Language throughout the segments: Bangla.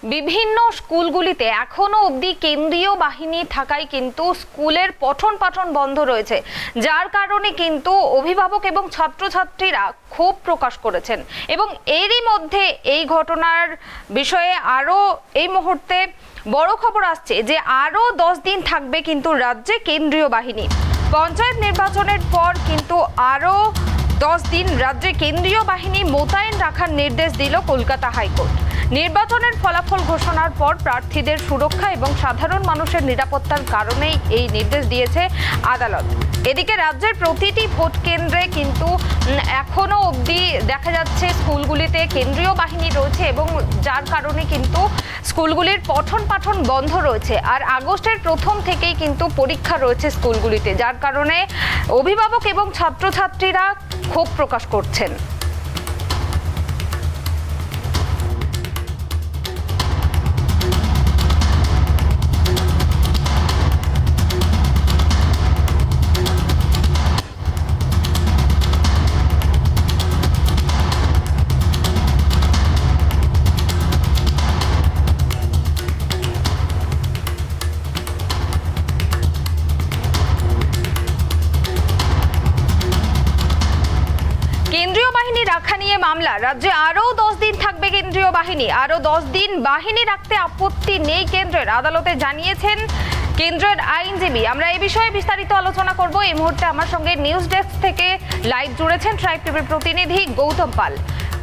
বিভিন্ন স্কুলগুলিতে এখনো অবধি কেন্দ্রীয় বাহিনী থাকায় কিন্তু স্কুলের পঠন পাঠন বন্ধ রয়েছে, যার কারণে কিন্তু অভিভাবক এবং ছাত্রছাত্রীরা ক্ষোভ প্রকাশ করেছেন। এবং এরই মধ্যে এই ঘটনার বিষয়ে আরো এই মুহূর্তে বড় খবর আসছে যে আরো 10 দিন থাকবে কিন্তু রাজ্যে কেন্দ্রীয় বাহিনী। পঞ্চায়েত নির্বাচনের পর কিন্তু আরো 10 দিন রাজ্যে কেন্দ্রীয় বাহিনী মোতায়েন রাখার নির্দেশ দিল কলকাতা হাইকোর্ট। নির্বাচনের ফলাফল ঘোষণার পর প্রার্থীদের সুরক্ষা এবং সাধারণ মানুষের নিরাপত্তার কারণেই এই নির্দেশ দিয়েছে আদালত। এদিকে রাজ্যের প্রতিটি ভোট কেন্দ্রে কিন্তু এখনো অবধি দেখা যাচ্ছে স্কুলগুলিতে কেন্দ্রীয় বাহিনী রয়েছে এবং যার কারণে কিন্তু স্কুলগুলির পঠন পাঠন বন্ধ রয়েছে। আর আগস্টের প্রথম থেকেই কিন্তু পরীক্ষা রয়েছে স্কুলগুলিতে, যার কারণে অভিভাবক এবং ছাত্রছাত্রীরা ক্ষোভ প্রকাশ করছেন। কেন্দ্রীয় বাহিনী রাখা নিয়ে মামলা, রাজ্যে আরও 10 দিন থাকবে কেন্দ্রীয় বাহিনী। আরও 10 দিন বাহিনী রাখতে আপত্তি নেই কেন্দ্রের, আদালতে জানিয়েছেন কেন্দ্রের আইনজীবী। আমরা এই বিষয়ে বিস্তারিত আলোচনা করব। এই মুহূর্তে আমার সঙ্গে নিউজ ডেস্ক থেকে লাইভ জুড়েছেন ট্রাইব টিভির প্রতিনিধি গৌতম পাল।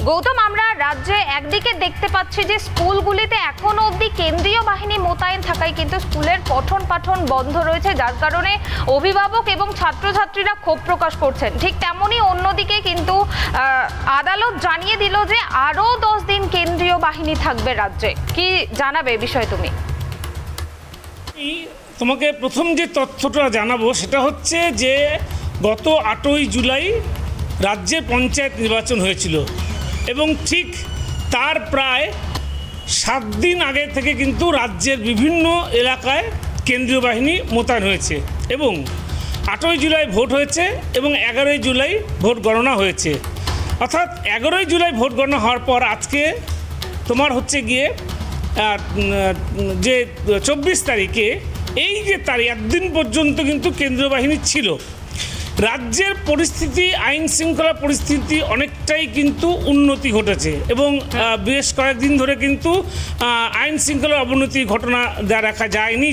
গৌতম, আমরা রাজ্যে একদিকে দেখতে পাচ্ছি যে স্কুলগুলিতে এখনো অবধি কেন্দ্রীয় বাহিনী মোতায়েন থাকায় কিন্তু স্কুলের পঠন পাঠন বন্ধ রয়েছে, যার কারণে অভিভাবক এবং ছাত্রছাত্রীরা ক্ষোভ প্রকাশ করছেন। ঠিক তেমনই অন্যদিকে কিন্তু আদালত জানিয়ে দিল যে আরও 10 দিন কেন্দ্রীয় বাহিনী থাকবে রাজ্যে। কি জানাবে এই বিষয়ে তুমি? তোমাকে প্রথম যে তথ্যটা জানাবো সেটা হচ্ছে যে গত 8ই জুলাই রাজ্যে পঞ্চায়েত নির্বাচন হয়েছিল এবং ঠিক তার প্রায় 7 দিন আগে থেকে কিন্তু রাজ্যের বিভিন্ন এলাকায় কেন্দ্রীয় বাহিনী মোতায়েন হয়েছে এবং 8ই জুলাই ভোট হয়েছে এবং 11ই জুলাই ভোট গণনা হয়েছে। অর্থাৎ 11ই জুলাই ভোট গণনা হওয়ার পর আজকে তোমার হচ্ছে গিয়ে যে 24 তারিখে এই যে তারিখ একদিন পর্যন্ত কিন্তু কেন্দ্রীয় বাহিনী ছিল। রাজ্যের পরিস্থিতি, আইন শৃঙ্খলা পরিস্থিতি অনেকটাই কিন্তু উন্নতি ঘটেছে এবং বেশ কয়েকদিন ধরে কিন্তু আইন শৃঙ্খলার অবনতির ঘটনা দেখা যায়নি,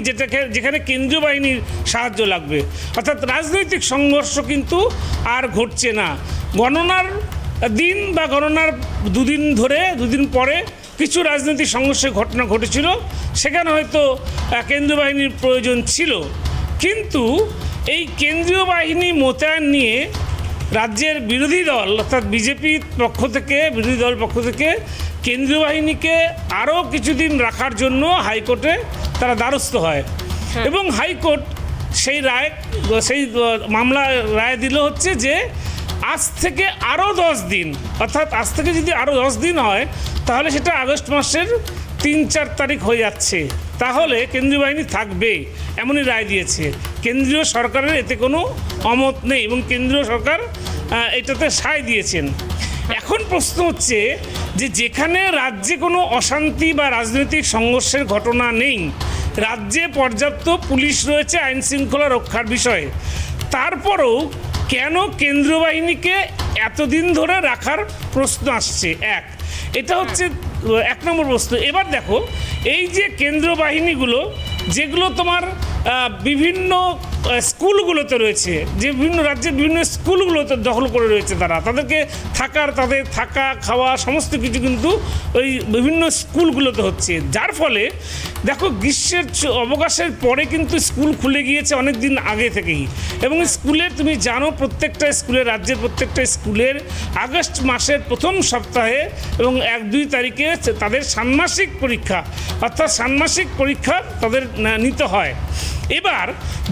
যেখানে কেন্দ্রীয় বাহিনীর সাহায্য লাগবে। অর্থাৎ রাজনৈতিক সংঘর্ষ কিন্তু আর ঘটছে না। গণনার দিন বা গণনার দুদিন পরে কিছু রাজনৈতিক সংঘর্ষের ঘটনা ঘটেছিল, সেখানে হয়তো কেন্দ্রীয় বাহিনীর প্রয়োজন ছিল। কিন্তু এই কেন্দ্রীয় বাহিনী মোতায়েন নিয়ে রাজ্যের বিরোধী দল অর্থাৎ বিজেপির বিরোধী দল পক্ষ থেকে কেন্দ্রীয় বাহিনীকে আরও কিছুদিন রাখার জন্য হাইকোর্টে তারা দ্বারস্থ হয় এবং হাইকোর্ট সেই মামলা রায় দিল হচ্ছে যে আজ থেকে আরও 10 দিন, অর্থাৎ আজ থেকে যদি আরও 10 দিন হয় তাহলে সেটা আগস্ট মাসের 3-4 তারিখ হয়ে যাচ্ছে, তাহলে কেন্দ্রীয় বাহিনী থাকবে, এমনই রায় দিয়েছে। কেন্দ্রীয় সরকারের এতে কোনো অমত নেই এবং কেন্দ্রীয় সরকার এটাতে সায় দিয়েছেন। এখন প্রশ্ন হচ্ছে যে যেখানে রাজ্যে কোনো অশান্তি বা রাজনৈতিক সংঘর্ষের ঘটনা নেই, রাজ্যে পর্যাপ্ত পুলিশ রয়েছে আইন শৃঙ্খলা রক্ষার বিষয়ে, তারপরেও কেন কেন্দ্রীয় বাহিনীকে এতদিন ধরে রাখার প্রশ্ন আসছে? এটা হচ্ছে 1 নম্বর প্রশ্ন। এবার দেখো, এই যে কেন্দ্রীয় বাহিনীগুলো যেগুলো তোমার বিভিন্ন স্কুলগুলোতে রয়েছে, যে বিভিন্ন রাজ্যের বিভিন্ন স্কুলগুলোতে দখল করে রয়েছে, তাদের থাকা খাওয়া সমস্ত কিছু কিন্তু ওই বিভিন্ন স্কুলগুলোতে হচ্ছে, যার ফলে দেখো গ্রীষ্মের অবকাশের পরে কিন্তু স্কুল খুলে গিয়েছে অনেক দিন আগে থেকেই এবং স্কুলের তুমি জানো রাজ্যের প্রত্যেকটা স্কুলের আগস্ট মাসের প্রথম সপ্তাহে এবং 1-2 তারিখে তাদের ষান্মাসিক পরীক্ষা তাদের নিতে হয়। এবার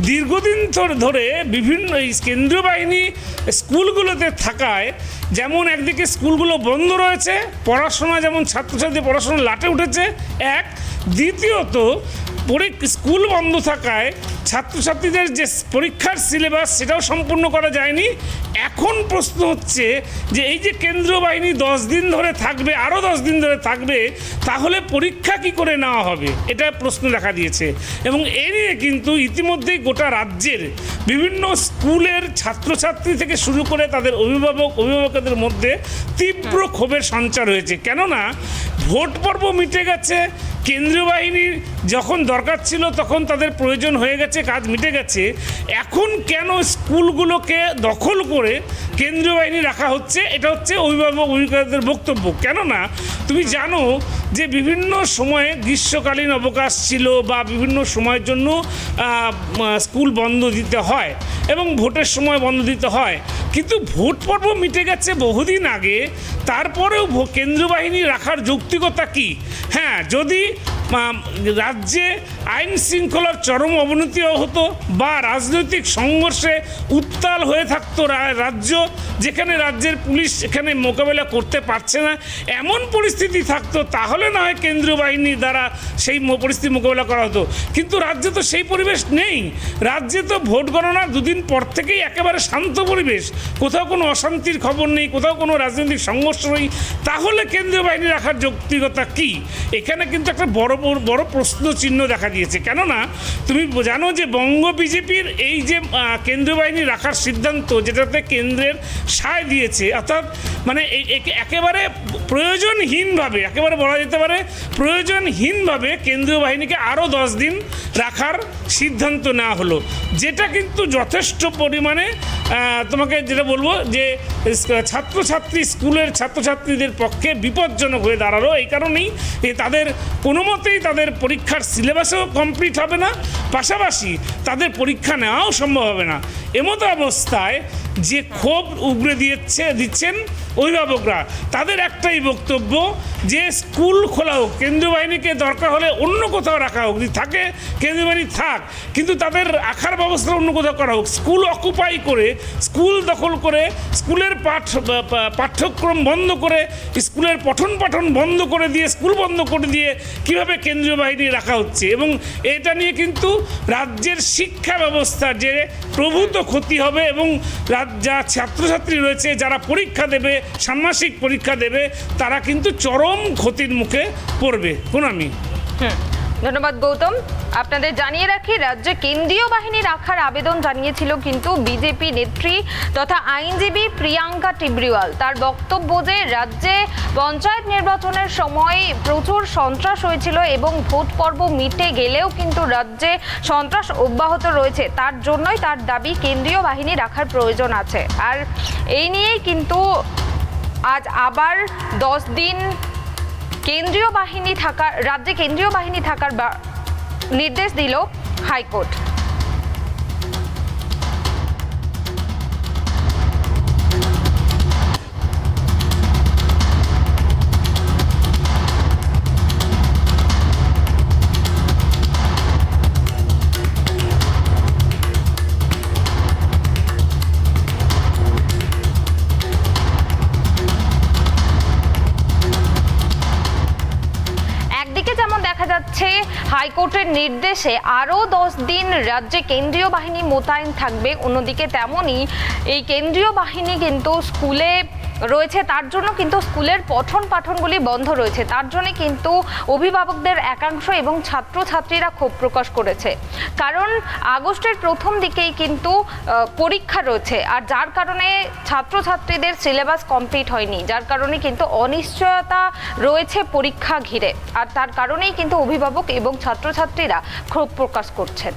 দীর্ঘদিন ধরে বিভিন্ন কেন্দ্রীয় বাহিনী স্কুলগুলোতে থাকায় যেমন একদিকে স্কুলগুলো বন্ধ রয়েছে, পড়াশোনা যেমন ছাত্রছাত্রী পড়াশোনা লাটে উঠেছে, দ্বিতীয়ত স্কুল বন্ধ থাকায় ছাত্রছাত্রীদের যে পরীক্ষার সিলেবাস সেটাও সম্পূর্ণ করা যায়নি। এখন প্রশ্ন হচ্ছে যে এই যে কেন্দ্রীয় বাহিনী 10 দিন ধরে থাকবে, আরও 10 দিন ধরে থাকবে, তাহলে পরীক্ষা কি করে নেওয়া হবে, এটা প্রশ্ন দেখা দিয়েছে। এবং এ নিয়ে কিন্তু ইতিমধ্যেই গোটা রাজ্যের বিভিন্ন স্কুলের ছাত্রছাত্রী থেকে শুরু করে তাদের অভিভাবকদের মধ্যে তীব্র ক্ষোভের সঞ্চার হয়েছে। কেননা ভোট পর্ব মিটে গেছে, কেন্দ্রীয় বাহিনীর যখন দরকার ছিল তখন তাদের প্রয়োজন হয়ে গেছে, কাজ মিটে গেছে, এখন কেন স্কুলগুলোকে দখল করে কেন্দ্রীয় বাহিনী রাখা হচ্ছে, এটা হচ্ছে অভিভাবকদের বক্তব্য। কেননা তুমি জানো যে বিভিন্ন সময়ে গ্রীষ্মকালীন অবকাশ ছিল বা বিভিন্ন সময়ের জন্য স্কুল বন্ধ দিতে হয় এবং ভোটের সময় বন্ধ দিতে হয়, কিন্তু ভোট পর্ব মিটে গেছে বহুদিন আগে, তারপরেও কেন্দ্রীয় বাহিনী রাখার যৌক্তিকতা কি? হ্যাঁ, যদি রাজ্যে আইন শৃঙ্খলার চরম অবনতি হতো বা রাজনৈতিক সংঘর্ষে উত্তাল হয়ে থাকতো রাজ্য, যেখানে রাজ্যের পুলিশ এখানে মোকাবেলা করতে পারছে না, এমন পরিস্থিতি থাকতো, তাহলে না হয় কেন্দ্রীয় বাহিনীর দ্বারা সেই পরিস্থিতি মোকাবেলা করা হতো। কিন্তু রাজ্যে তো সেই পরিবেশ নেই। রাজ্যে তো ভোট গণনা দুদিন পর থেকেই একেবারে শান্ত পরিবেশ, কোথাও কোনো অশান্তির খবর নেই, কোথাও কোনো রাজনৈতিক সংঘর্ষ নেই, তাহলে কেন্দ্রীয় বাহিনী রাখার যৌক্তিকতা কি? এখানে কিন্তু একটা বড় প্রশ্ন চিহ্ন দেখা দিয়েছে। কেননা তুমি জানো যে বঙ্গ বিজেপির এই যে কেন্দ্রীয় বাহিনী রাখার সিদ্ধান্ত, যেটাতে কেন্দ্রের সায় দিয়েছে, অর্থাৎ মানে একেবারে প্রয়োজনহীনভাবে, একেবারে বলা যেতে পারে প্রয়োজনহীনভাবে কেন্দ্রীয় বাহিনীকে আরও 10 দিন রাখার সিদ্ধান্ত নেওয়া হলো, যেটা কিন্তু যথেষ্ট পরিমাণে তোমাকে যেটা বলবো যে স্কুলের ছাত্রছাত্রীদের পক্ষে বিপজ্জনক হয়ে দাঁড়ালো। এই কারণেই তাদের কোনো মতেই তাদের পরীক্ষার সিলেবাসও কমপ্লিট হবে না, পাশাপাশি তাদের পরীক্ষা নেওয়াও সম্ভব হবে না। এমতো অবস্থায় যে ক্ষোভ উগরে দিচ্ছেন অভিভাবকরা, তাদের একটাই বক্তব্য যে স্কুল খোলা হোক, কেন্দ্রীয় বাহিনীকে দরকার হলে অন্য কোথাও রাখা হোক, যদি থাকে কেন্দ্রীয় বাহিনী থাক, কিন্তু তাদের রাখার ব্যবস্থা অন্য কোথাও করা হোক। স্কুল অকুপাই করে, স্কুল দখল করে, স্কুলের পাঠ্যক্রম বন্ধ করে, স্কুলের পঠন পাঠন বন্ধ করে দিয়ে, স্কুল বন্ধ করে দিয়ে কীভাবে কেন্দ্রীয় বাহিনী রাখা হচ্ছে, এবং এটা নিয়ে কিন্তু রাজ্যের শিক্ষা ব্যবস্থার যে প্রভূত ক্ষতি হবে, এবং যা ছাত্রছাত্রী রয়েছে যারা পরীক্ষা দেবে, ষান্মাসিক পরীক্ষা দেবে, তারা কিন্তু চরম ক্ষতির মুখে পড়বে। কোনামি, ধন্যবাদ গৌতম। আপনাদের জানিয়ে রাখি, রাজ্যে কেন্দ্রীয় বাহিনী রাখার আবেদন জানিয়েছিল কিন্তু বিজেপি নেত্রী তথা আইনজীবী প্রিয়াঙ্কা টিবরিওয়াল। তার বক্তব্য যে রাজ্যে পঞ্চায়েত নির্বাচনের সময় প্রচুর সন্ত্রাস হয়েছিল এবং ভোট পর্ব মিটে গেলেও কিন্তু রাজ্যে সন্ত্রাস অব্যাহত রয়েছে, তার জন্যই তার দাবি কেন্দ্রীয় বাহিনী রাখার প্রয়োজন আছে। আর এই নিয়েই কিন্তু আজ আবার 10 দিন রাজ্যে কেন্দ্রীয় বাহিনী থাকার নির্দেশ দিল হাইকোর্ট। হাইকোর্টের নির্দেশে আরও 10 দিন রাজ্যে কেন্দ্রীয় বাহিনী মোতায়েন থাকবে, অন্যদিকে তেমনই এই কেন্দ্রীয় বাহিনী কিন্তু স্কুলে রয়েছে, তার জন্য কিন্তু স্কুলের পঠন পাঠনগুলি বন্ধ রয়েছে, তার জন্য কিন্তু অভিভাবকদের একাংশ এবং ছাত্রছাত্রীরা ক্ষোভ প্রকাশ করেছে। কারণ আগস্টের প্রথম দিকেই কিন্তু পরীক্ষা রয়েছে, আর যার কারণে ছাত্রছাত্রীদের সিলেবাস কমপ্লিট হয়নি, যার কারণে কিন্তু অনিশ্চয়তা রয়েছে পরীক্ষা ঘিরে, আর তার কারণেই কিন্তু অভিভাবক এবং ছাত্রছাত্রীরা ক্ষোভ প্রকাশ করছেন।